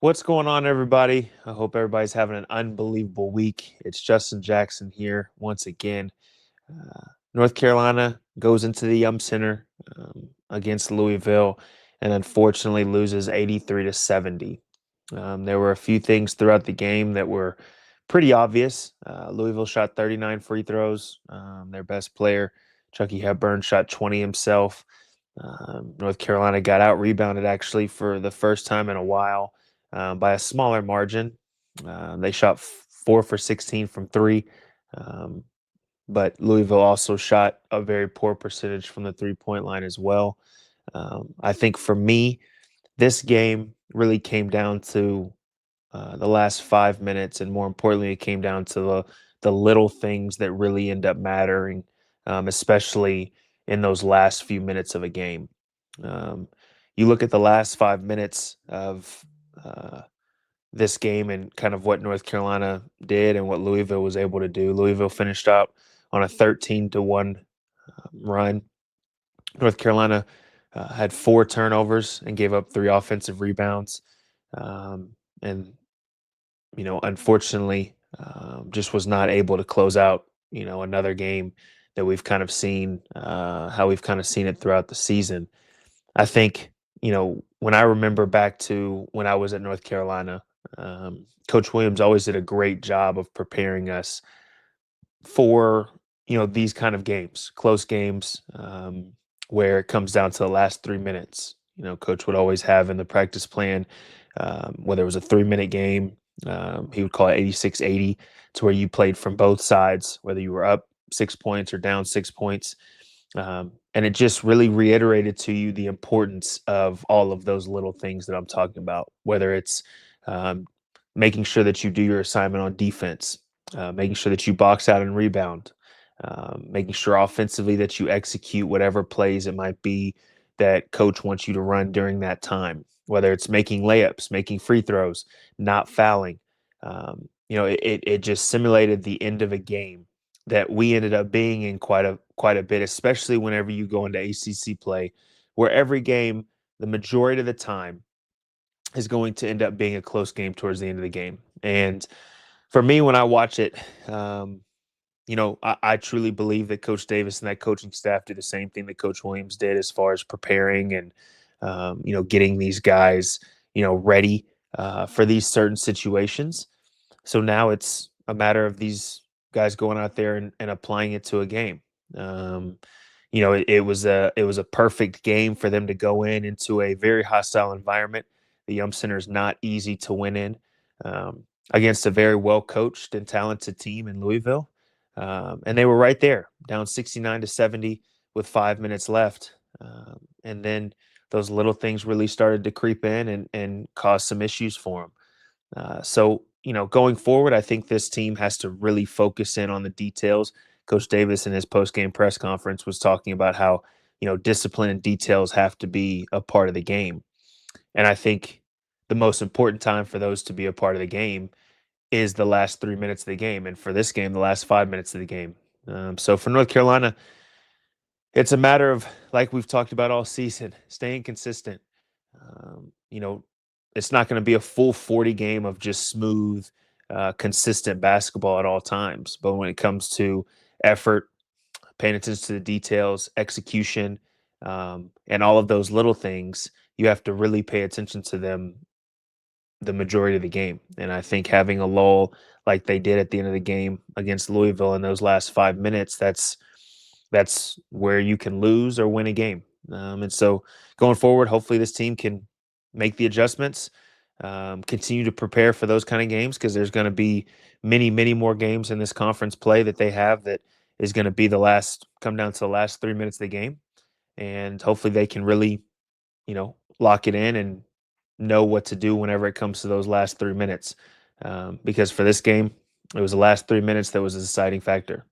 What's going on, everybody? I hope everybody's having an unbelievable week. It's Justin Jackson here once again. North Carolina goes into the Yum Center against Louisville and unfortunately loses 83 to 70. There were a few things throughout the game that were pretty obvious. Louisville shot 39 free throws. Their best player, Chucky Hepburn, shot 20 himself. North Carolina got out rebounded actually for the first time in a while by a smaller margin. They shot 4 for 16 from three, um, but Louisville also shot a very poor percentage from the 3 point line as well. I think for me, this game really came down to the last 5 minutes, and more importantly, it came down to the little things that really end up mattering, especially in those last few minutes of a game. Um, you look at the last 5 minutes of uh, this game and kind of what North Carolina did and what Louisville was able to do. Louisville finished up on a 13-1 run. North Carolina had 4 turnovers and gave up 3 offensive rebounds. And unfortunately, just was not able to close out, another game that we've kind of seen, how we've kind of seen it throughout the season. I think, when I remember back to when I was at North Carolina, Coach Williams always did a great job of preparing us for, these kind of games, close games, where it comes down to the last 3 minutes. Coach would always have in the practice plan, whether it was a 3 minute game, he would call it 86-80, to where you played from both sides, whether you were up 6 points or down 6 points. And it just really reiterated to you the importance of all of those little things that I'm talking about, whether it's um, making sure that you do your assignment on defense, making sure that you box out and rebound, making sure offensively that you execute whatever plays it might be that coach wants you to run during that time, whether it's making layups, making free throws, not fouling. It just simulated the end of a game that we ended up being in quite a bit, especially whenever you go into ACC play, where every game, the majority of the time, is going to end up being a close game towards the end of the game. And for me, when I watch it, I truly believe that Coach Davis and that coaching staff did the same thing that Coach Williams did as far as preparing and getting these guys ready for these certain situations. So now it's a matter of these guys going out there and applying it to a game. Um, it was a perfect game for them to go into a very hostile environment. The Yum Center is not easy to win in, against a very well coached and talented team in Louisville. And they were right there, down 69 to 70 with 5 minutes left. And then those little things really started to creep in and cause some issues for them. So, going forward, I think this team has to really focus in on the details. Coach Davis in his post-game press conference was talking about how, discipline and details have to be a part of the game. And I think the most important time for those to be a part of the game is the last 3 minutes of the game. And for this game, the last 5 minutes of the game. So for North Carolina, it's a matter of, like we've talked about all season, staying consistent. You know, it's not going to be a full 40 game of just smooth, consistent basketball at all times. But when it comes to effort, paying attention to the details, execution, and all of those little things, you have to really pay attention to them the majority of the game. And I think having a lull like they did at the end of the game against Louisville in those last 5 minutes, that's where you can lose or win a game. And so going forward, hopefully this team can make the adjustments, continue to prepare for those kind of games because there's going to be many, many more games in this conference play that they have that is going to be come down to the last 3 minutes of the game. And hopefully they can really, lock it in and know what to do whenever it comes to those last 3 minutes. Because for this game, it was the last 3 minutes that was a deciding factor.